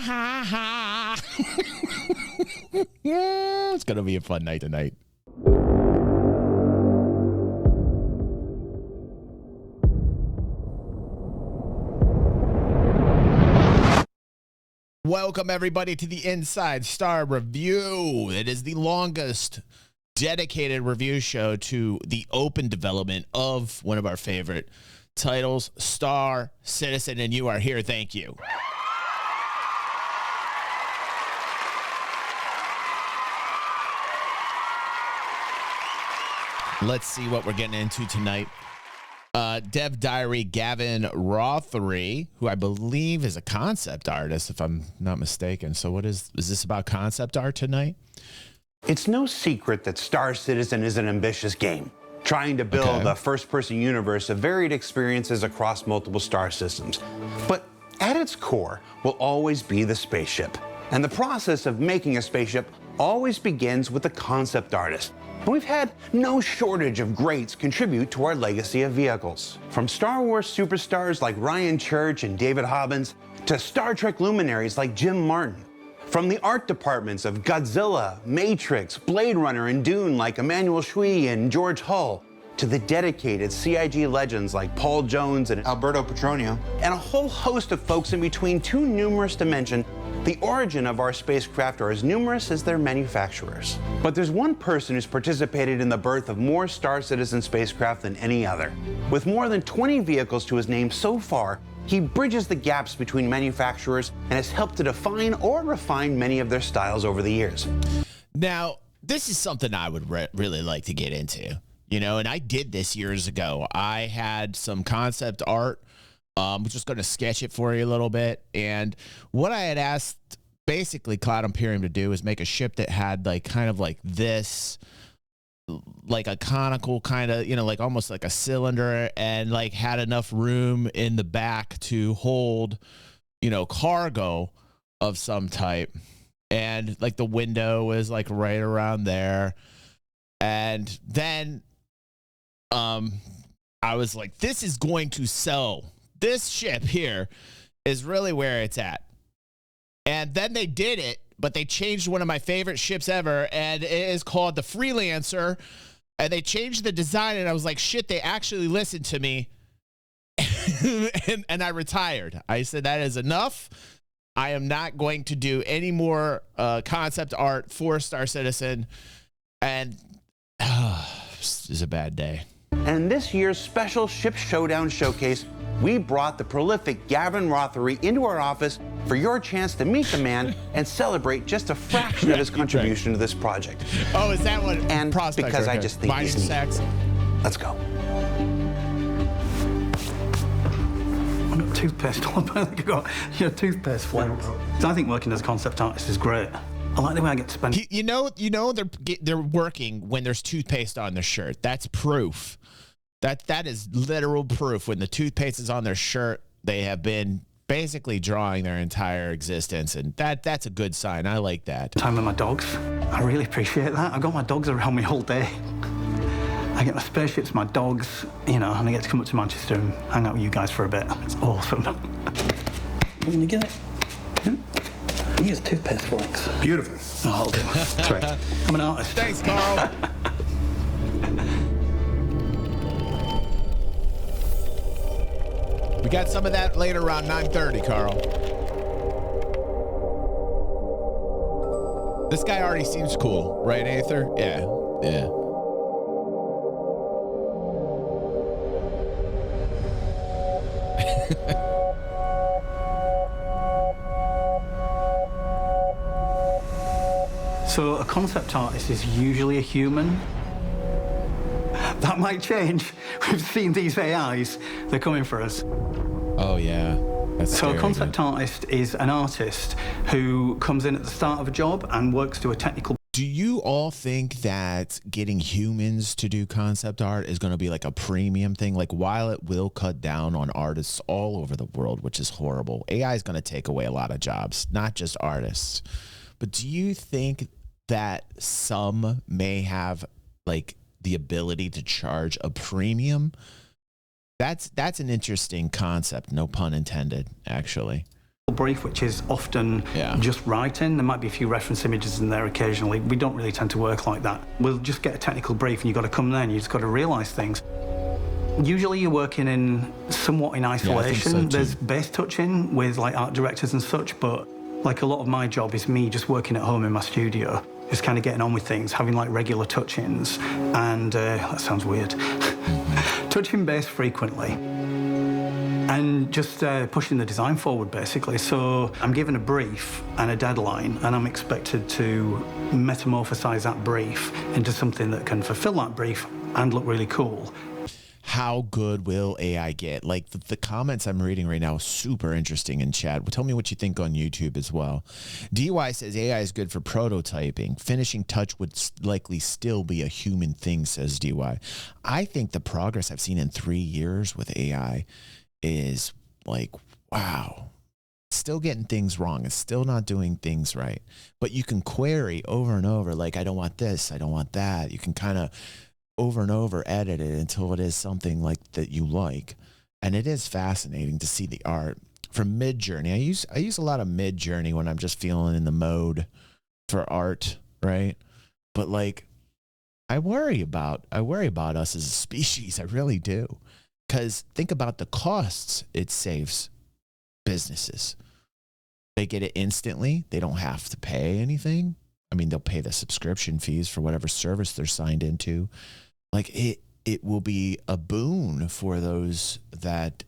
ha, ha. Yeah, it's going to be a fun night tonight. Welcome, everybody, to the Inside Star Review. It is the longest dedicated review show to the open development of one of our favorite titles, Star Citizen, and you are here. Thank you. Let's see what we're getting into tonight. Dev Diary Gavin Rothery, who I believe is a concept artist, if I'm not mistaken. So what is this about concept art tonight? It's no secret that Star Citizen is an ambitious game, trying to build a first-person universe of varied experiences across multiple star systems. But at its core will always be the spaceship. And the process of making a spaceship always begins with the concept artist. And we've had no shortage of greats contribute to our legacy of vehicles. From Star Wars superstars like Ryan Church and David Hobbins, to Star Trek luminaries like Jim Martin. From the art departments of Godzilla, Matrix, Blade Runner, and Dune like Emmanuel Shui and George Hull, to the dedicated CIG legends like Paul Jones and Alberto Petronio, and a whole host of folks in between too numerous to mention. The origin of our spacecraft are as numerous as their manufacturers. But there's one person who's participated in the birth of more Star Citizen spacecraft than any other. With more than 20 vehicles to his name so far, he bridges the gaps between manufacturers and has helped to define or refine many of their styles over the years. Now, this is something I would really like to get into, you know, and I did this years ago. I had some concept art. I'm just going to sketch it for you a little bit. And what I had asked basically Cloud Imperium to do is make a ship that had like kind of like this, like a conical kind of, you know, like almost like a cylinder, and like had enough room in the back to hold, you know, cargo of some type. And like the window was like right around there. And then I was like, this is going to sell. This ship here is really where it's at. And then they did it, but they changed one of my favorite ships ever, and it is called the Freelancer. And they changed the design, and I was like, shit, they actually listened to me. and I retired. I said, that is enough. I am not going to do any more concept art for Star Citizen. And this is a bad day. And this year's special Ship Showdown showcase, we brought the prolific Gavin Rothery into our office for your chance to meet the man and celebrate just a fraction of his contribution to this project. Oh, is that what? And because I just think he's neat. Let's go. I've got toothpaste on. I think I've got toothpaste flakes. I think working as a concept artist is great. I like the way I get to spend. You know, they're working when there's toothpaste on their shirt. That's proof. That is literal proof. When the toothpaste is on their shirt, they have been basically drawing their entire existence, and that's a good sign. I like that. Time with my dogs. I really appreciate that. I've got my dogs around me all day. I get my spaceships, my dogs, you know, and I get to come up to Manchester and hang out with you guys for a bit. It's awesome. Can you get it? Here's toothpaste flakes. Beautiful. Oh, I'll do. That's right. I'm an artist. Thanks, Carl. We got some of that later around 9:30, Carl. This guy already seems cool, right, Aether? Yeah, yeah. So a concept artist is usually a human. That might change. We've seen these AIs. They're coming for us. Oh, yeah. That's so scary, a concept artist is an artist who comes in at the start of a job and works to a technical... Do you all think that getting humans to do concept art is going to be like a premium thing? Like, while it will cut down on artists all over the world, which is horrible, AI is going to take away a lot of jobs, not just artists. But do you think that some may have like the ability to charge a premium? That's an interesting concept, no pun intended, actually. brief, which is often just writing. There might be a few reference images in there occasionally. We don't really tend to work like that. We'll just get a technical brief and you've got to come there and you've just got to realise things. Usually you're working in somewhat in isolation. So there's base touching with like art directors and such, but like a lot of my job is me just working at home in my studio, just kind of getting on with things, having like regular touch-ins, and that sounds weird, touching base frequently. And just pushing the design forward, basically. So I'm given a brief and a deadline, and I'm expected to metamorphosize that brief into something that can fulfill that brief and look really cool. How good will AI get? Like the comments I'm reading right now, super interesting in chat. Well, tell me what you think on YouTube as well. DY says AI is good for prototyping. Finishing touch would likely still be a human thing, says DY. I think the progress I've seen in 3 years with AI is like, wow, still getting things wrong. It's still not doing things right. But you can query over and over, like, I don't want this, I don't want that. You can kind of over and over edit it until it is something like that you like. And it is fascinating to see the art from Mid-Journey. I use a lot of Mid-Journey when I'm just feeling in the mode for art, right? But like, I worry about us as a species. I really do. Because think about the costs it saves businesses. They get it instantly. They don't have to pay anything. I mean, they'll pay the subscription fees for whatever service they're signed into. Like it will be a boon for those that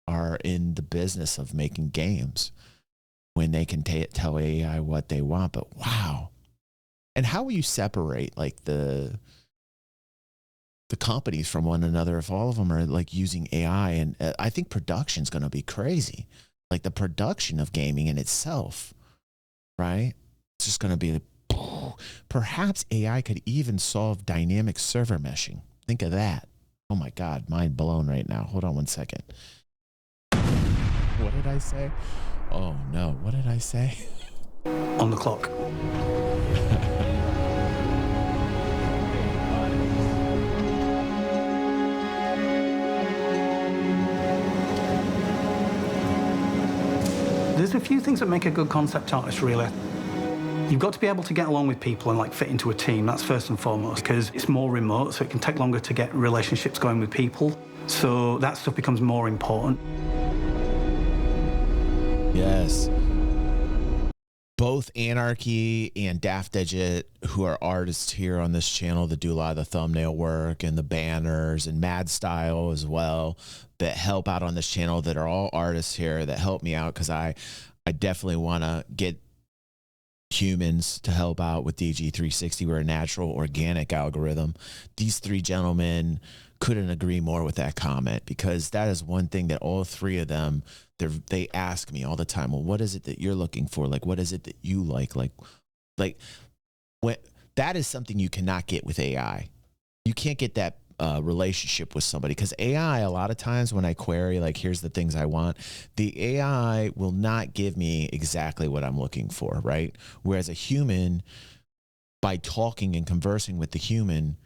are in the business of making games when they can tell AI what they want. But wow. And how will you separate like the companies from one another if all of them are like using AI? And I think production's going to be crazy. Like the production of gaming in itself, right? It's just going to be like, perhaps AI could even solve dynamic server meshing. Think of that. Oh my God, mind blown right now. Hold on one second. What did I say? Oh no, what did I say? On the clock. There's a few things that make a good concept artist, really. You've got to be able to get along with people and like fit into a team. That's first and foremost, because it's more remote, so it can take longer to get relationships going with people. So that stuff becomes more important. Yes. Both Anarchy and Daft Digit, who are artists here on this channel that do a lot of the thumbnail work and the banners, and Mad Style as well, that help out on this channel, that are all artists here that help me out, because I definitely want to get humans to help out with DG360. We're a natural organic algorithm. These three gentlemen couldn't agree more with that comment, because that is one thing that all three of them, they ask me all the time, well, what is it that you're looking for? Like, what is it that you like? Like when that is something you cannot get with AI. You can't get that relationship with somebody, because AI, a lot of times when I query, like, here's the things I want, the AI will not give me exactly what I'm looking for, right? Whereas a human, by talking and conversing with the human,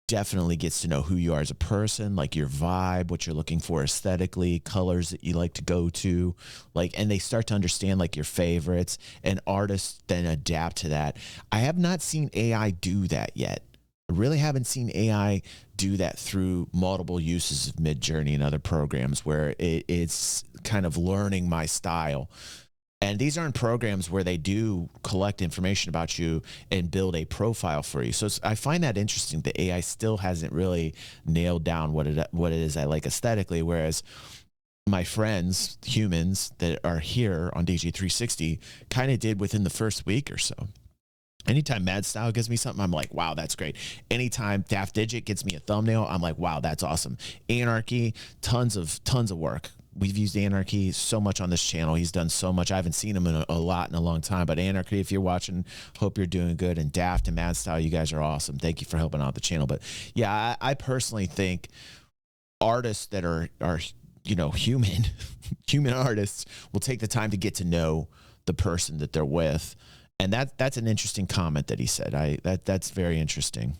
definitely gets to know who you are as a person, like your vibe, what you're looking for aesthetically, colors that you like to go to, like, and they start to understand like your favorites, and artists then adapt to that. I have not seen AI do that yet. I really haven't seen AI do that through multiple uses of Mid-Journey and other programs where it's kind of learning my style. And these aren't programs where they do collect information about you and build a profile for you. So I find that interesting that AI still hasn't really nailed down what it is I like aesthetically, whereas my friends, humans that are here on DG360, kind of did within the first week or so. Anytime Mad Style gives me something, I'm like, wow, that's great. Anytime Daft Digit gets me a thumbnail, I'm like, wow, that's awesome. Anarchy, tons of work. We've used Anarchy so much on this channel. He's done so much. I haven't seen him in a lot in a long time. But Anarchy, if you're watching, hope you're doing good. And Daft and Mad Style, you guys are awesome. Thank you for helping out the channel. But yeah, I personally think artists that are you know, human artists will take the time to get to know the person that they're with. And that's an interesting comment that he said. That's very interesting.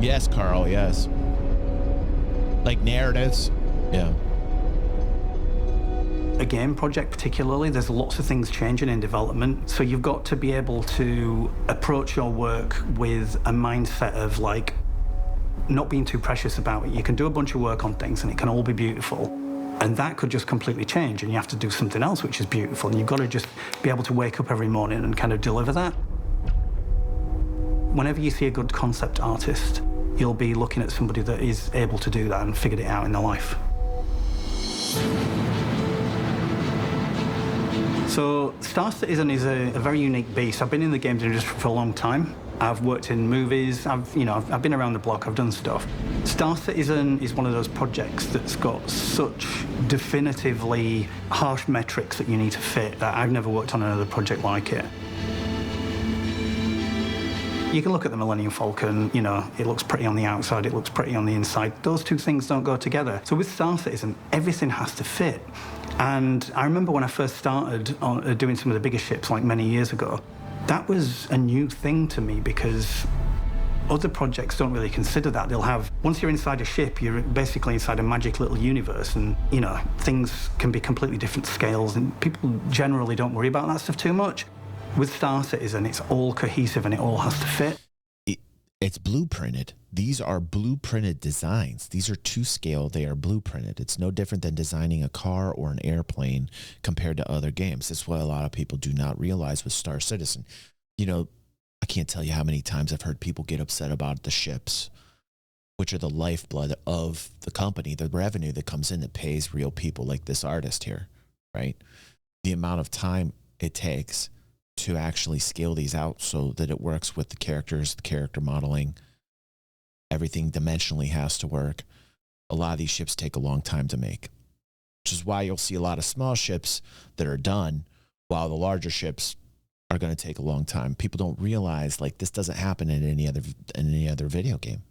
Yes, Carl, yes. Like narratives. Yeah. A game project particularly, there's lots of things changing in development. So you've got to be able to approach your work with a mindset of like, not being too precious about it. You can do a bunch of work on things and it can all be beautiful. And that could just completely change and you have to do something else which is beautiful. And you've got to just be able to wake up every morning and kind of deliver that. Whenever you see a good concept artist, you'll be looking at somebody that is able to do that and figured it out in their life. So Star Citizen is a very unique beast. I've been in the games industry for a long time. I've worked in movies, I've been around the block, I've done stuff. Star Citizen is one of those projects that's got such definitively harsh metrics that you need to fit that I've never worked on another project like it. You can look at the Millennium Falcon, it looks pretty on the outside, it looks pretty on the inside. Those two things don't go together. So with Star Citizen, everything has to fit. And I remember when I first started on, doing some of the bigger ships, like many years ago, that was a new thing to me because other projects don't really consider that. They'll have, once you're inside a ship, you're basically inside a magic little universe and, things can be completely different scales and people generally don't worry about that stuff too much. With Star Citizen, it's all cohesive and it all has to fit. It's blueprinted. These are blueprinted designs. These are to scale. They are blueprinted. It's no different than designing a car or an airplane compared to other games. That's what a lot of people do not realize with Star Citizen. I can't tell you how many times I've heard people get upset about the ships, which are the lifeblood of the company, the revenue that comes in that pays real people like this artist here, right? The amount of time it takes to actually scale these out so that it works with the characters, the character modeling, everything dimensionally has to work. A lot of these ships take a long time to make, which is why you'll see a lot of small ships that are done while the larger ships are going to take a long time. People don't realize like this doesn't happen in any other video game.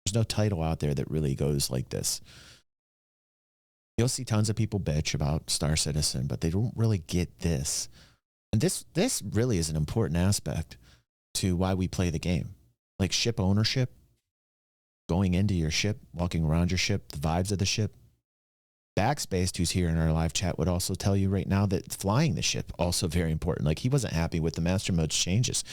There's no title out there that really goes like this. You'll see tons of people bitch about Star Citizen, but they don't really get this. And this really is an important aspect to why we play the game. Like ship ownership, going into your ship, walking around your ship, the vibes of the ship. Backspace, who's here in our live chat, would also tell you right now that flying the ship also very important. Like he wasn't happy with the master mode's changes.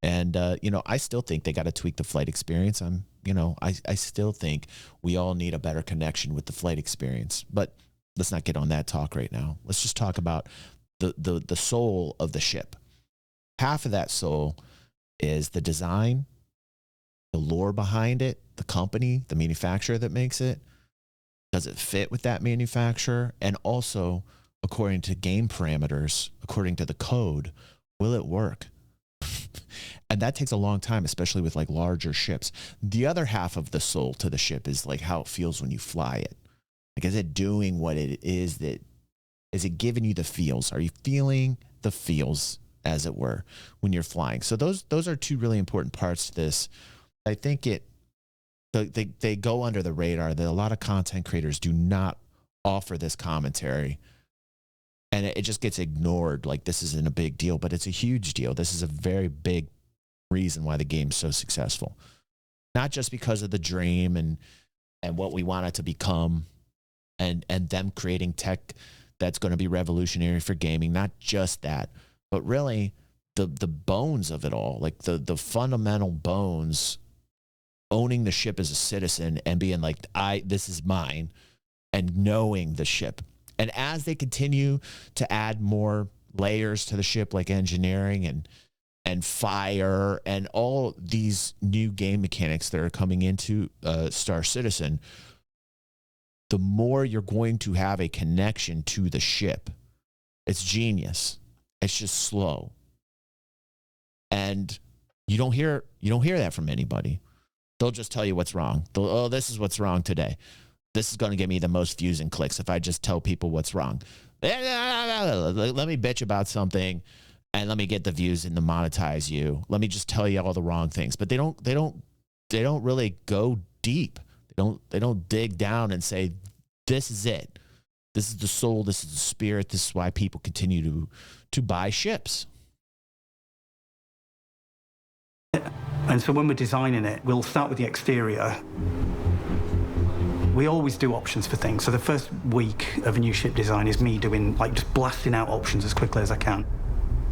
And, I still think they got to tweak the flight experience. I still think we all need a better connection with the flight experience. But let's not get on that talk right now. Let's just talk about the soul of the ship. Half of that soul is the design, the lore behind it, the company, the manufacturer that makes it. Does it fit with that manufacturer? And also, according to game parameters, according to the code, will it work? And that takes a long time, especially with like larger ships. The other half of the soul to the ship is like how it feels when you fly it. Like, is it doing what it is that, is it giving you the feels? Are you feeling the feels, as it were, when you're flying? So those are two really important parts to this. I think they go under the radar. That a lot of content creators do not offer this commentary. And it just gets ignored like this isn't a big deal, but it's a huge deal. This is a very big reason why the game's so successful. Not just because of the dream and what we want it to become and them creating tech that's going to be revolutionary for gaming. Not just that, but really the bones of it all, like the fundamental bones, owning the ship as a citizen and being like, this is mine, and knowing the ship. And as they continue to add more layers to the ship, like engineering and fire and all these new game mechanics that are coming into Star Citizen, the more you're going to have a connection to the ship. It's genius. It's just slow. And you don't hear that from anybody. They'll just tell you what's wrong. This is what's wrong today. This is going to give me the most views and clicks if I just tell people what's wrong. Let me bitch about something and let me get the views and to monetize you. Let me just tell you all the wrong things. But they don't really go deep. They don't dig down and say, this is it. This is the soul. This is the spirit. This is why people continue to buy ships. And so when we're designing it, we'll start with the exterior. We always do options for things. So the first week of a new ship design is me doing, like, just blasting out options as quickly as I can.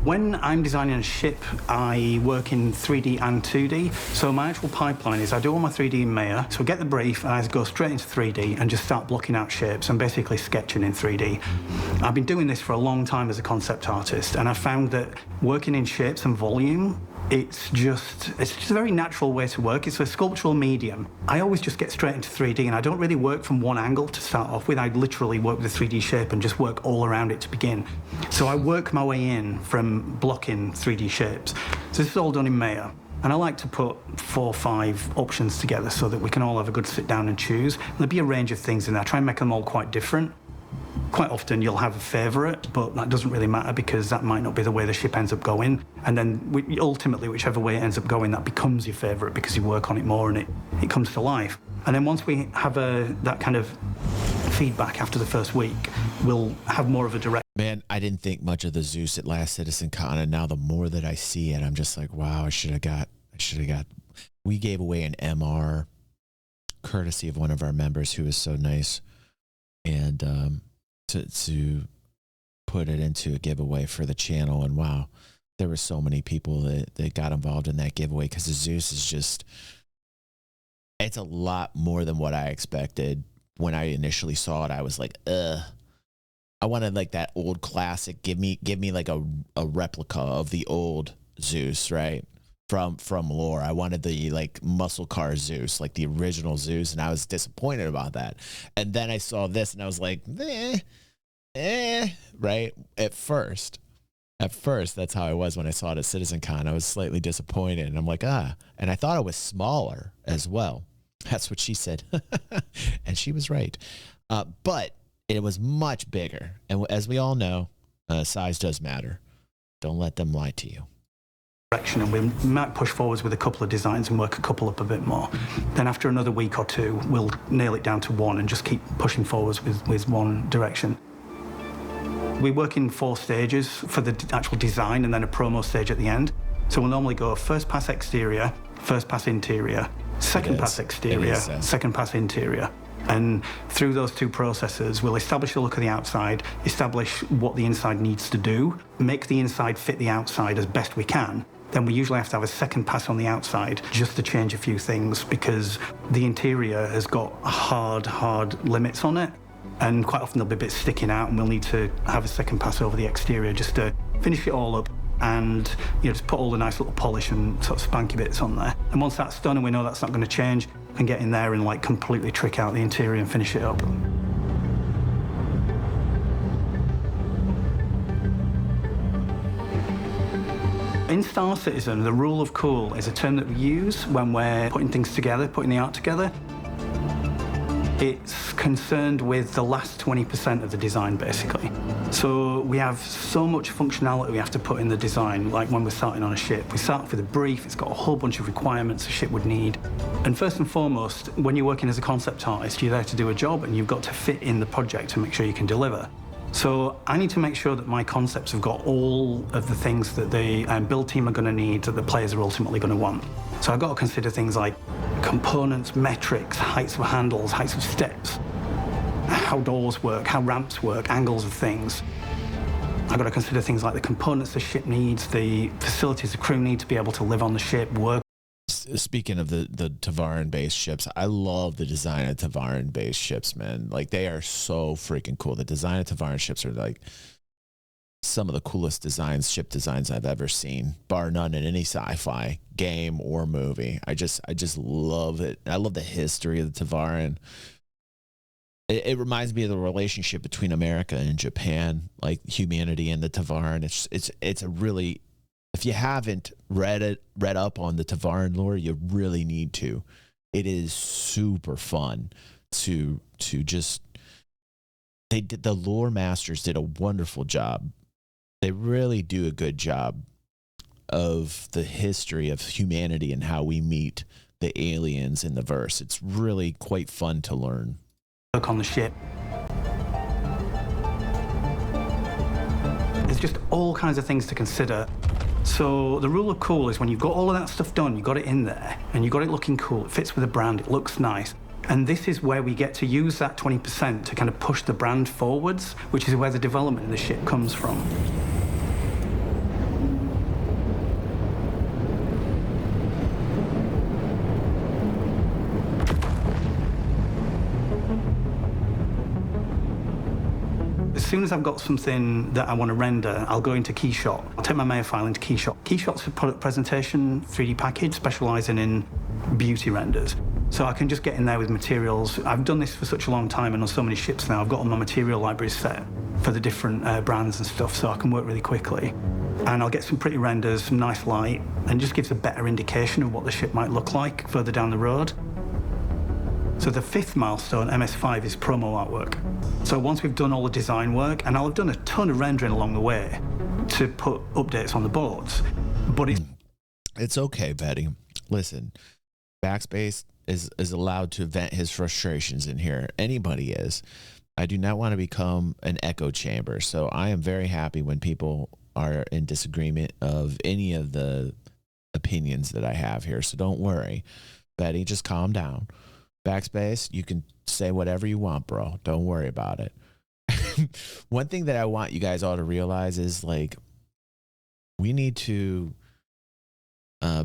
When I'm designing a ship, I work in 3D and 2D. So my actual pipeline is I do all my 3D in Maya. So I get the brief and I go straight into 3D and just start blocking out shapes and basically sketching in 3D. I've been doing this for a long time as a concept artist, and I found that working in shapes and volume, it's just a very natural way to work. It's a sculptural medium. I always just get straight into 3D, and I don't really work from one angle to start off with. I literally work with a 3D shape and just work all around it to begin. So I work my way in from blocking 3D shapes. So this is all done in Maya. And I like to put 4 or 5 options together so that we can all have a good sit down and choose. And there'll be a range of things in there. I try and make them all quite different. Quite often you'll have a favourite, but that doesn't really matter because that might not be the way the ship ends up going. And then ultimately, whichever way it ends up going, that becomes your favourite because you work on it more and it comes to life. And then once we have that kind of feedback after the first week, we'll have more of a direct. Man, I didn't think much of the Zeus at last Citizen Con, and now the more that I see it, I'm just like, wow, I should have got. We gave away an MR courtesy of one of our members who was so nice, and to put it into a giveaway for the channel. And wow, there were so many people that got involved in that giveaway because the Zeus is just, it's a lot more than what I expected. When I initially saw it, I was like, I wanted like that old classic. Give me like a replica of the old Zeus, right? From lore. I wanted the like muscle car Zeus, like the original Zeus, and I was disappointed about that. And then I saw this and I was like, right? At first, that's how I was when I saw it at CitizenCon. I was slightly disappointed, and I'm like, and I thought it was smaller as well. That's what she said. And she was right. But it was much bigger. And as we all know, size does matter. Don't let them lie to you. Direction, and we might push forwards with a couple of designs and work a couple up a bit more. Then after another week or two, we'll nail it down to one and just keep pushing forwards with one direction. We work in 4 stages for the actual design and then a promo stage at the end. So we'll normally go first pass exterior, first pass interior, second pass exterior, second pass interior. And through those 2 processes, we'll establish the look of the outside, establish what the inside needs to do, make the inside fit the outside as best we can. Then we usually have to have a second pass on the outside just to change a few things because the interior has got hard limits on it. And quite often there'll be bits sticking out and we'll need to have a second pass over the exterior just to finish it all up and just put all the nice little polish and sort of spanky bits on there. And once that's done and we know that's not going to change, and get in there and like completely trick out the interior and finish it up. In Star Citizen, the rule of cool is a term that we use when we're putting things together, putting the art together. It's concerned with the last 20% of the design, basically. So we have so much functionality we have to put in the design, like when we're starting on a ship. We start with a brief, it's got a whole bunch of requirements a ship would need. And first and foremost, when you're working as a concept artist, you're there to do a job and you've got to fit in the project to make sure you can deliver. So I need to make sure that my concepts have got all of the things that the build team are going to need, that the players are ultimately going to want. So I've got to consider things like components, metrics, heights of handles, heights of steps, how doors work, how ramps work, angles of things. I've got to consider things like the components the ship needs, the facilities the crew need to be able to live on the ship, work. Speaking of the Tavaran-based ships, I love the design of Tavaran-based ships, man. Like, they are so freaking cool. The design of Tavaran ships are like some of the coolest ship designs I've ever seen, bar none, in any sci-fi game or movie. I just love it. I love the history of the Tavaran. It reminds me of the relationship between America and Japan, like humanity and the Tavaran. It's a really, if you haven't read up on the Tavaran lore, you really need to. It is super fun to just. The lore masters did a wonderful job. They really do a good job of the history of humanity and how we meet the aliens in the verse. It's really quite fun to learn. Work on the ship. There's just all kinds of things to consider. So the rule of cool is when you've got all of that stuff done, you've got it in there, and you've got it looking cool, it fits with the brand, it looks nice. And this is where we get to use that 20% to kind of push the brand forwards, which is where the development of the ship comes from. As soon as I've got something that I want to render, I'll go into Keyshot. I'll take my Maya file into Keyshot. Keyshot's a product presentation 3D package specializing in beauty renders. So I can just get in there with materials. I've done this for such a long time and on so many ships now. I've got all my material libraries set for the different brands and stuff, so I can work really quickly. And I'll get some pretty renders, some nice light, and just gives a better indication of what the ship might look like further down the road. So the 5th milestone, MS5, is promo artwork. So once we've done all the design work, and I'll have done a ton of rendering along the way to put updates on the boards, but it's okay, Betty. Listen, Backspace is allowed to vent his frustrations in here. Anybody is. I do not want to become an echo chamber, so I am very happy when people are in disagreement of any of the opinions that I have here, so don't worry. Betty, just calm down. Backspace, you can say whatever you want, bro. Don't worry about it. One thing that I want you guys all to realize is, like, we need to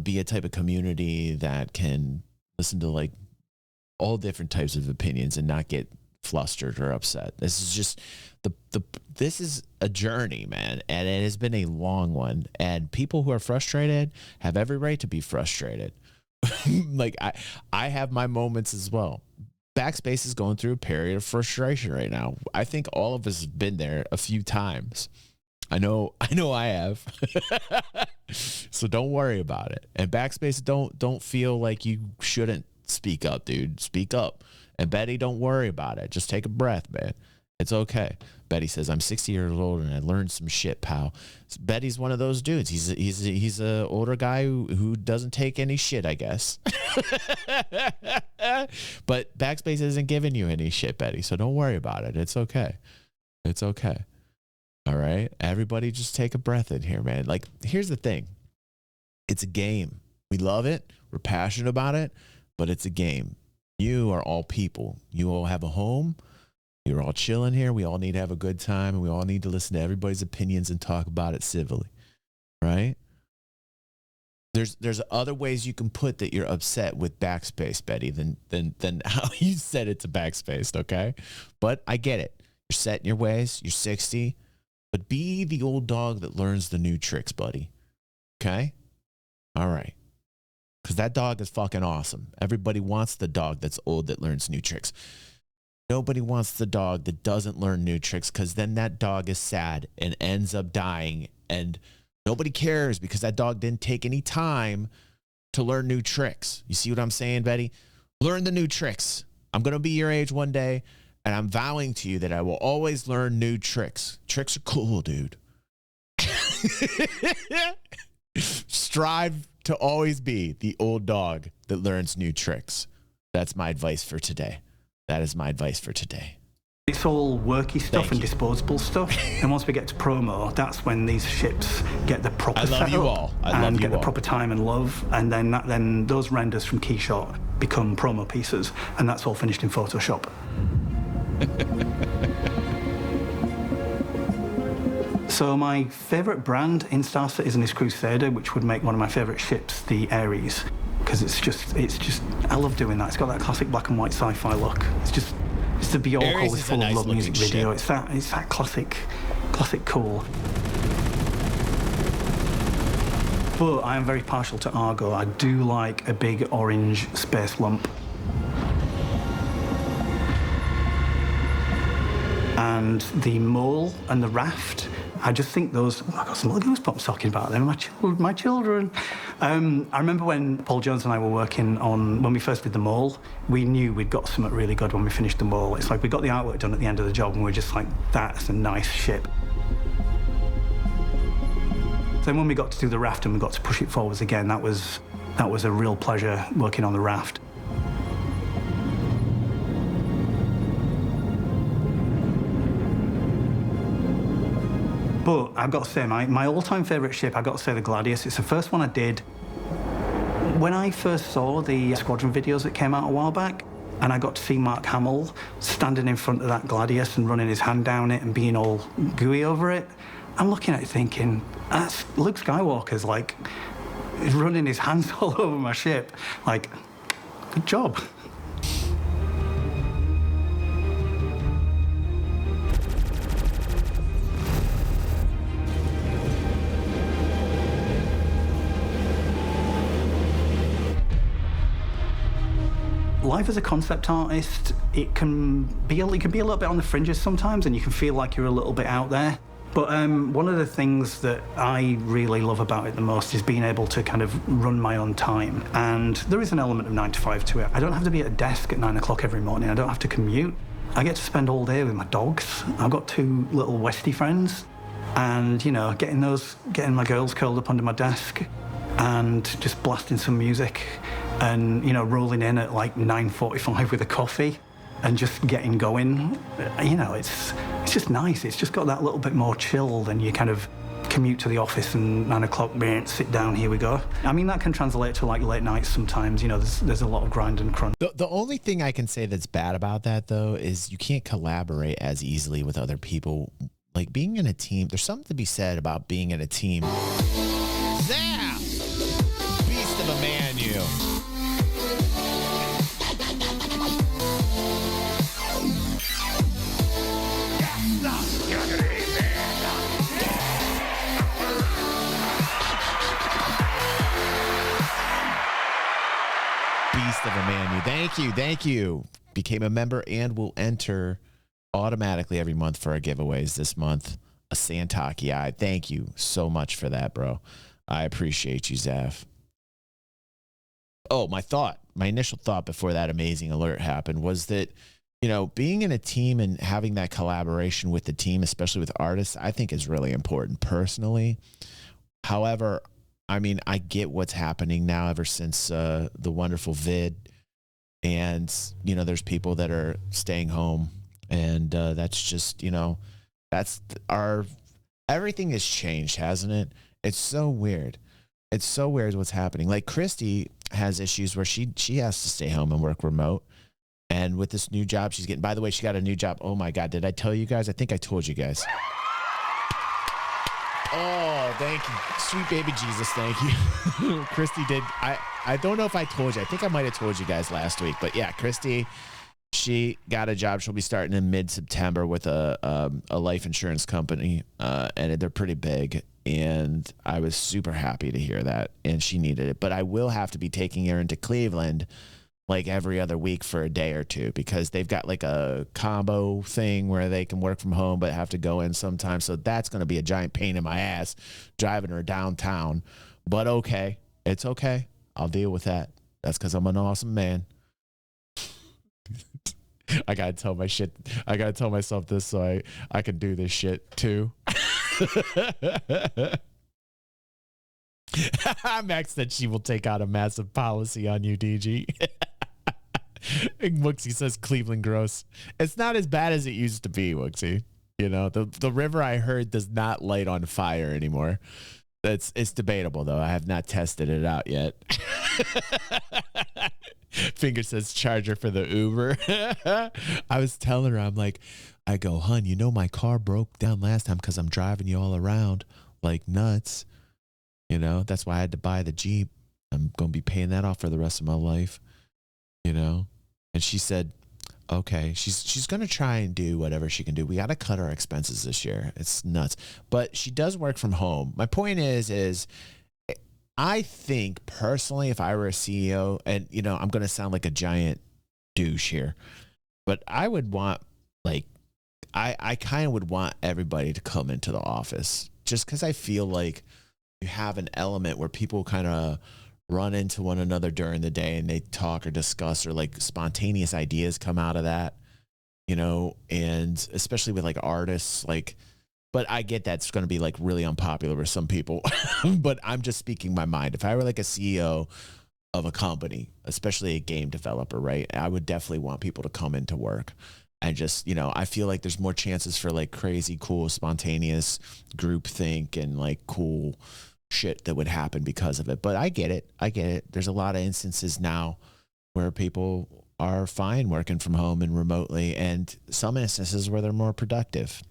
be a type of community that can listen to, like, all different types of opinions and not get flustered or upset. This is just this is a journey, man, and it has been a long one. And people who are frustrated have every right to be frustrated. Like I have my moments as well. Backspace is going through a period of frustration right now. I think all of us have been there a few times. I know I have. So don't worry about it. And Backspace, don't feel like you shouldn't speak up, dude. Speak up. And Betty, don't worry about it. Just take a breath, man. It's okay. Betty says, I'm 60 years old and I learned some shit, pal. Betty's one of those dudes. He's a older guy who doesn't take any shit, I guess. But Backspace isn't giving you any shit, Betty. So don't worry about it. It's okay. It's okay. All right. Everybody just take a breath in here, man. Like, here's the thing. It's a game. We love it. We're passionate about it, but it's a game. You are all people. You all have a home. You're all chilling here. We all need to have a good time, and we all need to listen to everybody's opinions and talk about it civilly, right? There's other ways you can put that you're upset with Backspace, Betty, than how you said it to Backspace, okay? But I get it. You're set in your ways. You're 60. But be the old dog that learns the new tricks, buddy. Okay? All right. Because that dog is fucking awesome. Everybody wants the dog that's old that learns new tricks. Nobody wants the dog that doesn't learn new tricks, because then that dog is sad and ends up dying, and nobody cares because that dog didn't take any time to learn new tricks. You see what I'm saying, Betty? Learn the new tricks. I'm going to be your age one day, and I'm vowing to you that I will always learn new tricks. Tricks are cool, dude. Strive to always be the old dog that learns new tricks. That's my advice for today. That is my advice for today. It's all worky stuff and disposable stuff. And once we get to promo, that's when these ships get the proper setup. I love you all. And get the proper time and love. And then those renders from Keyshot become promo pieces. And that's all finished in Photoshop. So my favorite brand in Star Citizen is Crusader, which would make one of my favorite ships the Ares. Because it's just, I love doing that. It's got that classic black and white sci-fi look. It's the Bjork always full of love music video. It's that classic cool. But I am very partial to Argo. I do like a big orange space lump. And the mole and the raft, I just think those, I got some goosebumps talking about them, my children. I remember when Paul Jones and I were working on, when we first did the mole, we knew we'd got something really good when we finished the mole. It's like we got the artwork done at the end of the job and we were just like, that's a nice ship. Then when we got to do the raft and we got to push it forwards again, that was a real pleasure working on the raft. But I've got to say, my all-time favourite ship, I've got to say the Gladius. It's the first one I did. When I first saw the Squadron videos that came out a while back, and I got to see Mark Hamill standing in front of that Gladius and running his hand down it and being all gooey over it, I'm looking at it thinking, that's Luke Skywalker's, like, he's running his hands all over my ship. Like, good job. Life as a concept artist, it can be a little bit on the fringes sometimes, and you can feel like you're a little bit out there. But one of the things that I really love about it the most is being able to kind of run my own time. And there is an element of 9 to 5 to it. I don't have to be at a desk at 9 o'clock every morning. I don't have to commute. I get to spend all day with my dogs. I've got 2 little Westie friends, and, you know, getting my girls curled up under my desk and just blasting some music and, you know, rolling in at like 9:45 with a coffee and just getting going. You know, it's just nice. It's just got that little bit more chill than you kind of commute to the office and 9 o'clock, sit down, here we go. I mean, that can translate to like late nights sometimes. You know, there's a lot of grind and crunch. The only thing I can say that's bad about that, though, is you can't collaborate as easily with other people. Like, being in a team, there's something to be said about being in a team. Yeah! Beast of a man, you. Beast of a man, you. Thank you. Became a member and will enter automatically every month for our giveaways. This month, a Santokyai. Thank you so much for that, bro. I appreciate you, Zaf. Oh, my initial thought before that amazing alert happened was that, you know, being in a team and having that collaboration with the team, especially with artists, I think is really important personally. However, I mean, I get what's happening now ever since the wonderful vid. And, you know, there's people that are staying home. And that's just, you know, everything has changed, hasn't it? It's so weird. It's so weird what's happening. Like, Christy has issues where she has to stay home and work remote. And with this new job she's getting, by the way, she got a new job. Oh my God, did I tell you guys? I think I told you guys. Oh, thank you. Sweet baby Jesus, thank you. Christy did. I don't know if I told you. I think I might have told you guys last week. But yeah, Christy, she got a job. She'll be starting in mid-September with a life insurance company, and they're pretty big. And I was super happy to hear that, and she needed it. But I will have to be taking her into Cleveland like every other week for a day or two, because they've got like a combo thing where they can work from home but have to go in sometimes. So that's going to be a giant pain in my ass driving her downtown. But okay, it's okay. I'll deal with that. That's because I'm an awesome man. I gotta tell myself this so I can do this shit too. Max said she will take out a massive policy on you, DG. And Wooksy says Cleveland gross. It's not as bad as it used to be, Wooksy. You know, the river, I heard, does not light on fire anymore. It's debatable, though. I have not tested it out yet. Finger says charger for the Uber. I was telling her, I'm like, I go, hun, you know my car broke down last time because I'm driving you all around like nuts. You know, that's why I had to buy the Jeep. I'm going to be paying that off for the rest of my life. You know? And she said, okay, she's going to try and do whatever she can do. We got to cut our expenses this year. It's nuts. But she does work from home. My point is I think personally, if I were a CEO, and, you know, I'm going to sound like a giant douche here, but I would want, like, I kind of would want everybody to come into the office, just because I feel like you have an element where people kind of run into one another during the day and they talk or discuss, or like spontaneous ideas come out of that, you know, and especially with like artists, like, but I get that's going to be like really unpopular with some people, but I'm just speaking my mind. If I were like a CEO of a company, especially a game developer, right, I would definitely want people to come into work. And just, you know, I feel like there's more chances for like crazy, cool, spontaneous groupthink and like cool shit that would happen because of it. But I get it. There's a lot of instances now where people are fine working from home and remotely, and some instances where they're more productive.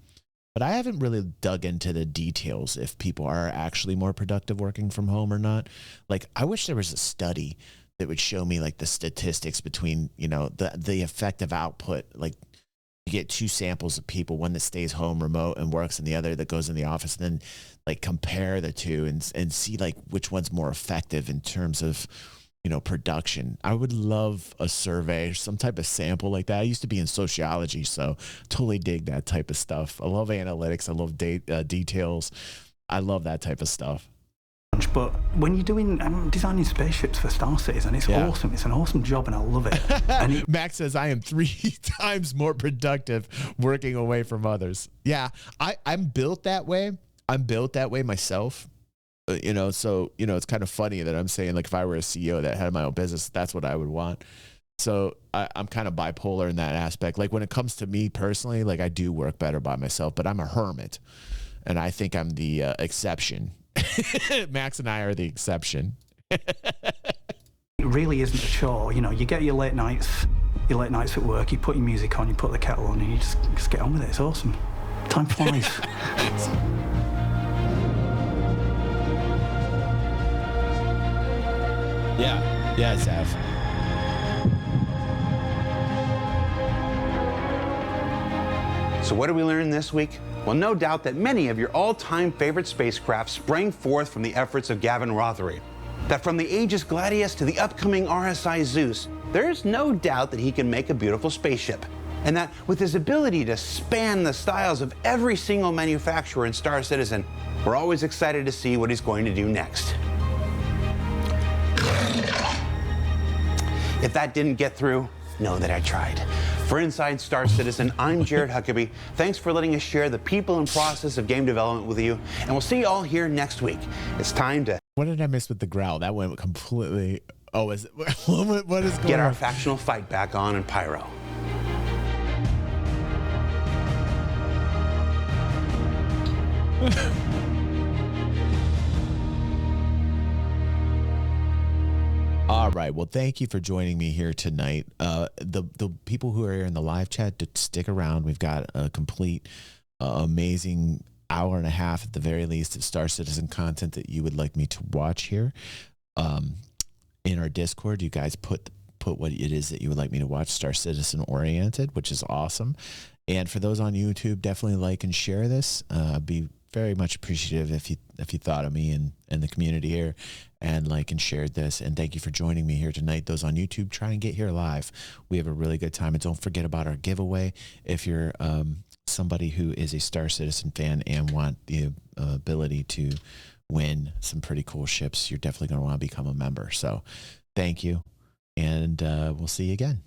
But I haven't really dug into the details if people are actually more productive working from home or not. Like, I wish there was a study that would show me like the statistics between, you know, the effective output. Like, you get two samples of people, one that stays home remote and works and the other that goes in the office, and then like compare the two and see like which one's more effective in terms of, you know, production. I would love a survey, some type of sample like that. I used to be in sociology, so totally dig that type of stuff. I love analytics. I love details. I love that type of stuff. But when you're doing, I'm designing spaceships for Star Citizen, it's awesome. It's an awesome job, and I love it. And Max says, I am 3 times more productive working away from others. Yeah, I'm built that way. I'm built that way myself. You know, so, you know, it's kind of funny that I'm saying, like, if I were a CEO that had my own business, that's what I would want. So I'm kind of bipolar in that aspect. Like, when it comes to me personally, like, I do work better by myself, but I'm a hermit, and I think I'm the exception. Max and I are the exception. it really isn't a chore. You know, you get your late nights at work, you put your music on, you put the kettle on, and you just get on with it. It's awesome. Time flies. Yeah, Sav. So what did we learn this week? Well, no doubt that many of your all-time favorite spacecraft sprang forth from the efforts of Gavin Rothery. That from the Aegis Gladius to the upcoming RSI Zeus, there's no doubt that he can make a beautiful spaceship. And that with his ability to span the styles of every single manufacturer in Star Citizen, we're always excited to see what he's going to do next. If that didn't get through, know that I tried. For Inside Star Citizen, I'm Jared Huckabee. Thanks for letting us share the people and process of game development with you, and we'll see you all here next week. It's time to... What did I miss with the growl? That went completely... Oh, is it... what is going on? Get our factional fight back on in Pyro. All right. Well, thank you for joining me here tonight. The people who are here in the live chat, to stick around. We've got a complete, amazing hour and a half at the very least of Star Citizen content that you would like me to watch here. In our Discord, you guys put what it is that you would like me to watch, Star Citizen oriented, which is awesome. And for those on YouTube, definitely like and share this. Be very much appreciative if you thought of me and the community here and like and shared this. And thank you for joining me here tonight. Those on YouTube, try and get here live. We have a really good time. And don't forget about our giveaway. If you're somebody who is a Star Citizen fan and want the ability to win some pretty cool ships, you're definitely going to want to become a member. So thank you. And we'll see you again.